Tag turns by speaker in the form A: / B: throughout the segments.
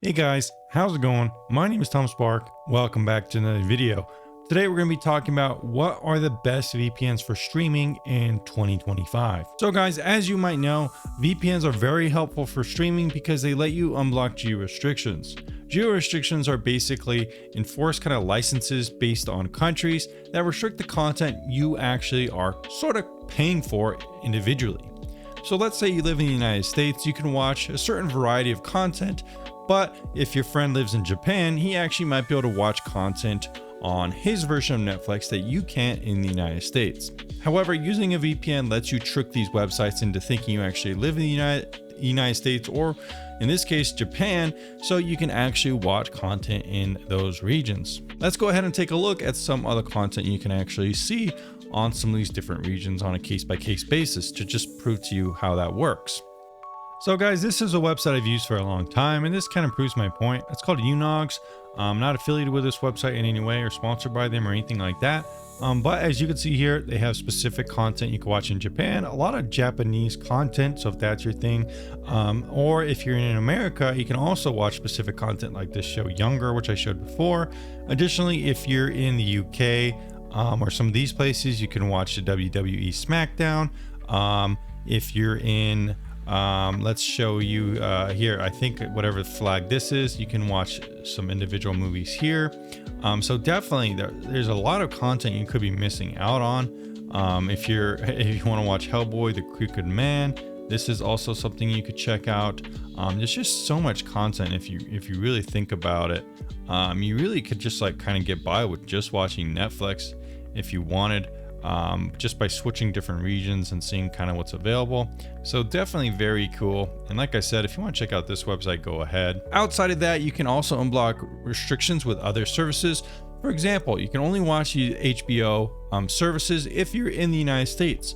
A: Hey guys, how's it going? My name is Tom Spark. Welcome back to another video. Today we're going to be talking about what are the best VPNs for streaming in 2025. So guys, as you might know, VPNs are very helpful for streaming because they let you unblock geo restrictions. Geo restrictions are basically enforced kind of licenses based on countries that restrict the content you actually are sort of paying for individually. So let's say you live in the United States, you can watch a certain variety of content, but if your friend lives in Japan, he actually might be able to watch content on his version of Netflix that you can't in the United States. However, using a VPN lets you trick these websites into thinking you actually live in the United States, or in this case, Japan, so you can actually watch content in those regions. Let's go ahead and take a look at some other content you can actually see on some of these different regions on a case-by-case basis to just prove to you how that works. So guys, this is a website I've used for a long time, and this kind of proves my point. It's called Unog. I'm not affiliated with this website in any way or sponsored by them or anything like that. But as you can see here, they have specific content you can watch in Japan, a lot of Japanese content. So if that's your thing, or if you're in America, you can also watch specific content like this show Younger, which I showed before. Additionally, if you're in the UK, or some of these places, you can watch the WWE SmackDown. If you're in let's show you here, I think whatever flag this is, you can watch some individual movies here. So definitely there's a lot of content you could be missing out on. If you want to watch Hellboy, The Crooked Man, this is also something you could check out. There's just so much content if you really think about it. You really could just like kind of get by with just watching Netflix if you wanted. Just by switching different regions and seeing kind of what's available. So definitely very cool. And like I said, if you want to check out this website, go ahead. Outside of that, you can also unblock restrictions with other services. For example, you can only watch the HBO services if you're in the United States.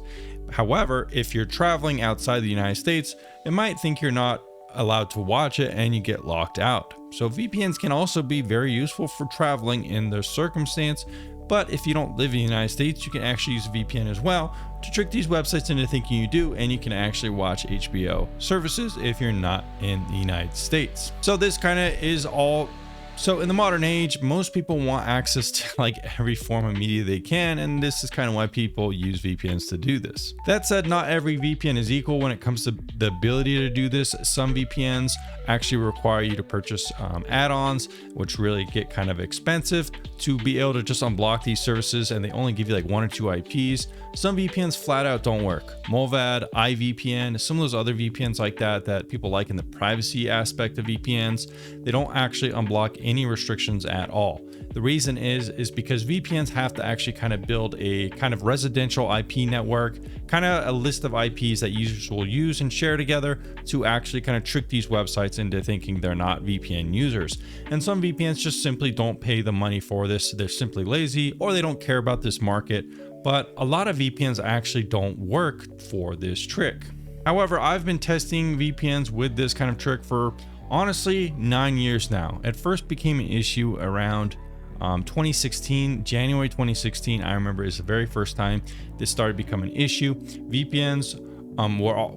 A: However, if you're traveling outside the United States, it might think you're not allowed to watch it and you get locked out. So VPNs can also be very useful for traveling in their circumstance. But if you don't live in the United States, you can actually use a VPN as well to trick these websites into thinking you do, and you can actually watch HBO services if you're not in the United States. So this kind of is all. So in the modern age, most people want access to like every form of media they can, and this is kind of why people use VPNs to do this. That said, not every VPN is equal when it comes to the ability to do this. Some VPNs actually require you to purchase add-ons, which really get kind of expensive to be able to just unblock these services, and they only give you like 1 or 2 IPs. Some VPNs flat out don't work. Mulvad, iVPN, some of those other VPNs like that people like in the privacy aspect of VPNs, they don't actually unblock any restrictions at all. The reason is because VPNs have to actually kind of build a kind of residential IP network, kind of a list of IPs that users will use and share together to actually kind of trick these websites into thinking they're not VPN users. And some VPNs just simply don't pay the money for this. They're simply lazy, or they don't care about this market. But a lot of VPNs actually don't work for this trick. However, I've been testing VPNs with this kind of trick for honestly 9 years now. It first became an issue around 2016, January 2016. I remember is the very first time this started becoming an issue. VPNs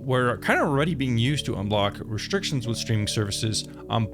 A: were kind of already being used to unblock restrictions with streaming services,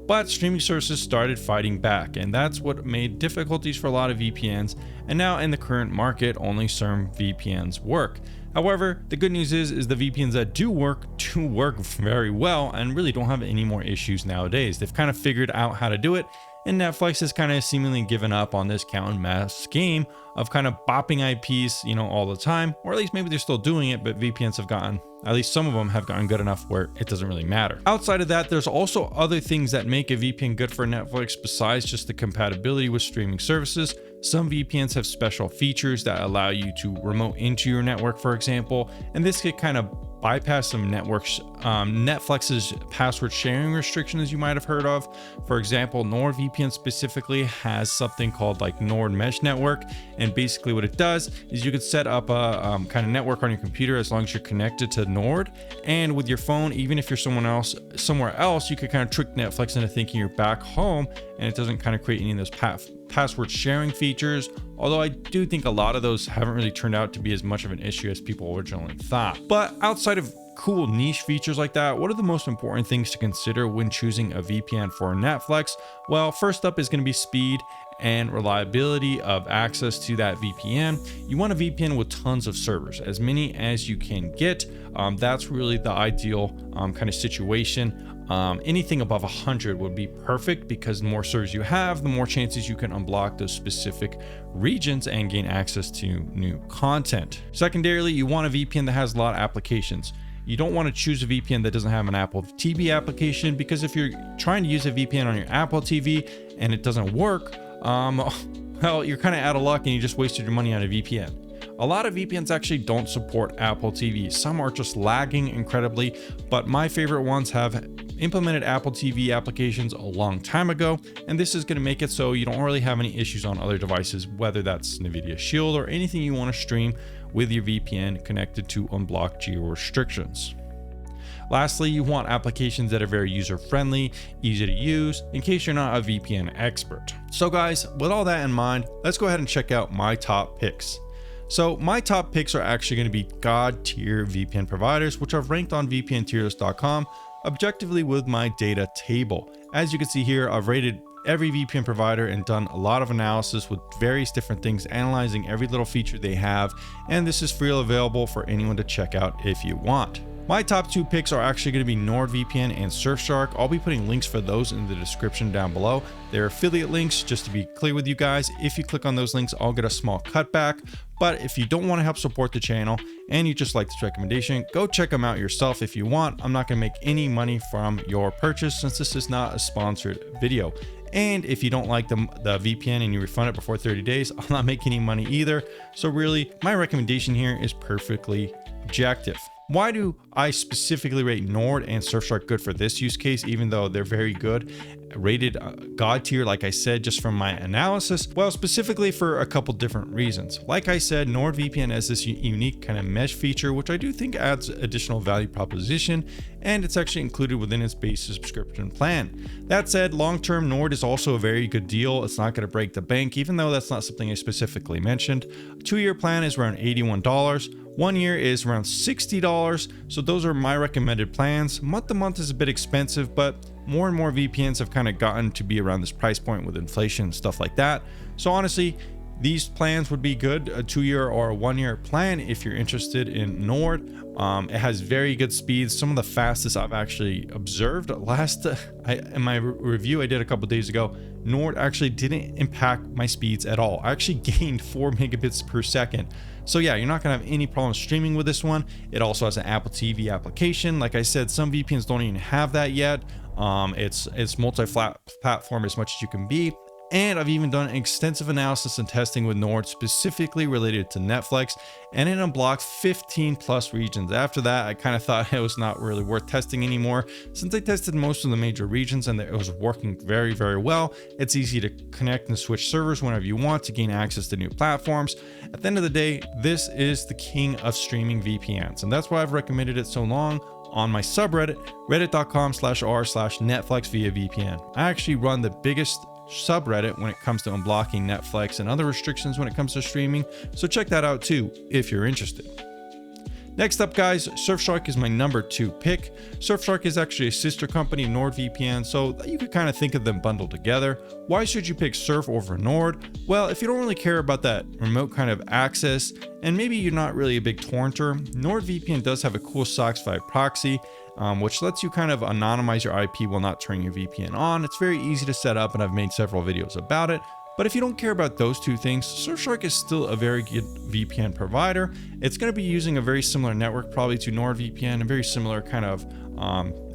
A: but streaming services started fighting back, and that's what made difficulties for a lot of VPNs. And now in the current market, only certain VPNs work. However, the good news is the VPNs that do work very well and really don't have any more issues nowadays. They've kind of figured out how to do it, and Netflix has kind of seemingly given up on this count and mass game of kind of bopping IPs, all the time, or at least maybe they're still doing it, but VPNs have gotten, at least some of them have gotten good enough where it doesn't really matter. Outside of that, there's also other things that make a VPN good for Netflix besides just the compatibility with streaming services. Some VPNs have special features that allow you to remote into your network, for example, and this could kind of bypass some networks, Netflix's password sharing restrictions you might have heard of. For example, NordVPN specifically has something called like Nord Mesh Network, and basically what it does is you could set up a kind of network on your computer as long as you're connected to Nord, and with your phone, even if you're somewhere else, you could kind of trick Netflix into thinking you're back home, and it doesn't kind of create any of those password sharing features, although I do think a lot of those haven't really turned out to be as much of an issue as people originally thought. But outside of cool niche features like that, what are the most important things to consider when choosing a VPN for Netflix? Well, first up is going to be speed and reliability of access to that VPN. You want a VPN with tons of servers, as many as you can get. That's really the ideal kind of situation. Anything above 100 would be perfect, because the more servers you have, the more chances you can unblock those specific regions and gain access to new content. Secondarily, you want a VPN that has a lot of applications. You don't want to choose a VPN that doesn't have an Apple TV application, because if you're trying to use a VPN on your Apple TV and it doesn't work, well, you're kind of out of luck and you just wasted your money on a VPN. A lot of VPNs actually don't support Apple TV. Some are just lagging incredibly, but my favorite ones have implemented Apple TV applications a long time ago, and this is going to make it so you don't really have any issues on other devices, whether that's NVIDIA Shield or anything you want to stream with your VPN connected to unblocked geo restrictions. Lastly, you want applications that are very user-friendly, easy to use, in case you're not a VPN expert. So guys, with all that in mind, let's go ahead and check out my top picks. So my top picks are actually going to be God tier VPN providers, which I've ranked on vpntierlist.com objectively with my data table. As you can see here, I've rated every VPN provider and done a lot of analysis with various different things, analyzing every little feature they have, and this is freely available for anyone to check out if you want. My top two picks are actually going to be NordVPN and Surfshark. I'll be putting links for those in the description down below. They're affiliate links, just to be clear with you guys. If you click on those links, I'll get a small cutback. But if you don't want to help support the channel and you just like this recommendation, go check them out yourself if you want. I'm not going to make any money from your purchase, since this is not a sponsored video. And if you don't like the VPN and you refund it before 30 days, I'll not make any money either. So really, my recommendation here is perfectly objective. Why do I specifically rate Nord and Surfshark good for this use case, even though they're very good? Rated God tier, like I said, just from my analysis. Well, specifically for a couple different reasons. Like I said, NordVPN has this unique kind of mesh feature, which I do think adds additional value proposition, and it's actually included within its base subscription plan. That said, long-term Nord is also a very good deal. It's not going to break the bank, even though that's not something I specifically mentioned. A 2-year plan is around $81. 1 year is around $60. So those are my recommended plans. Month to month is a bit expensive, but more and more VPNs have kind of gotten to be around this price point with inflation and stuff like that. So honestly, these plans would be good, a 2-year or a 1-year plan if you're interested in Nord. It has very good speeds, some of the fastest I've actually observed. In my review I did a couple days ago, Nord actually didn't impact my speeds at all. I actually gained 4 megabits per second. So yeah, you're not gonna have any problem streaming with this one. It also has an Apple TV application. Like I said, some VPNs don't even have that yet. It's multi-platform as much as you can be. And I've even done extensive analysis and testing with Nord specifically related to Netflix, and it unblocked 15 plus regions. After that, I kind of thought it was not really worth testing anymore, since I tested most of the major regions and it was working very, very well. It's easy to connect and switch servers whenever you want to gain access to new platforms. At the end of the day, this is the king of streaming VPNs, and that's why I've recommended it so long on my subreddit, reddit.com/r/Netflix via VPN. I actually run the biggest subreddit when it comes to unblocking Netflix and other restrictions when it comes to streaming, so check that out too if you're interested. Next up, guys, Surfshark is my number 2 pick. Surfshark is actually a sister company of NordVPN, so you could kind of think of them bundled together. Why should you pick Surf over Nord? Well, if you don't really care about that remote kind of access, and maybe you're not really a big torrenter, NordVPN does have a cool SOCKS 5 proxy, which lets you kind of anonymize your IP while not turning your VPN on. It's very easy to set up, and I've made several videos about it. But if you don't care about those two things, Surfshark is still a very good VPN provider. It's going to be using a very similar network probably to NordVPN and very similar kind of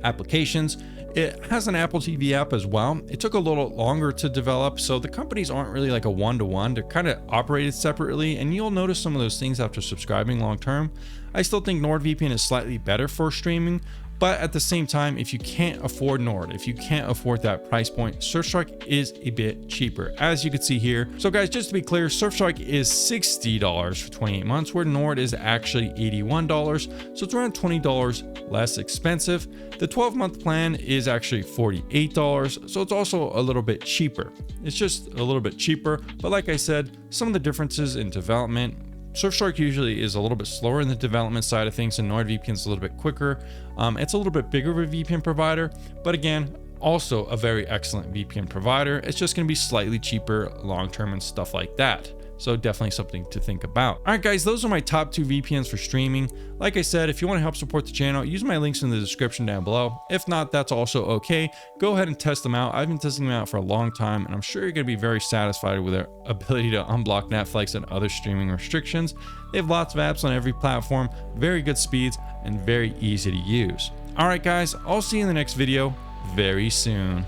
A: applications. It has an Apple TV app as well. It took a little longer to develop, so the companies aren't really like a one-to-one. They're kind of operated separately, and you'll notice some of those things after subscribing long term. I still think NordVPN is slightly better for streaming, but at the same time, if you can't afford Nord, if you can't afford that price point, Surfshark is a bit cheaper, as you can see here. So guys, just to be clear, Surfshark is $60 for 28 months, where Nord is actually $81. So it's around $20 less expensive. The 12-month plan is actually $48. So it's also a little bit cheaper. It's just a little bit cheaper. But like I said, some of the differences in development, Surfshark usually is a little bit slower in the development side of things, and NordVPN is a little bit quicker. It's a little bit bigger of a VPN provider, but again, also a very excellent VPN provider. It's just going to be slightly cheaper long-term and stuff like that. So definitely something to think about. All right, guys, those are my top 2 VPNs for streaming. Like I said, if you want to help support the channel, use my links in the description down below. If not, that's also okay. Go ahead and test them out. I've been testing them out for a long time, and I'm sure you're going to be very satisfied with their ability to unblock Netflix and other streaming restrictions. They have lots of apps on every platform, very good speeds, and very easy to use. All right, guys, I'll see you in the next video very soon.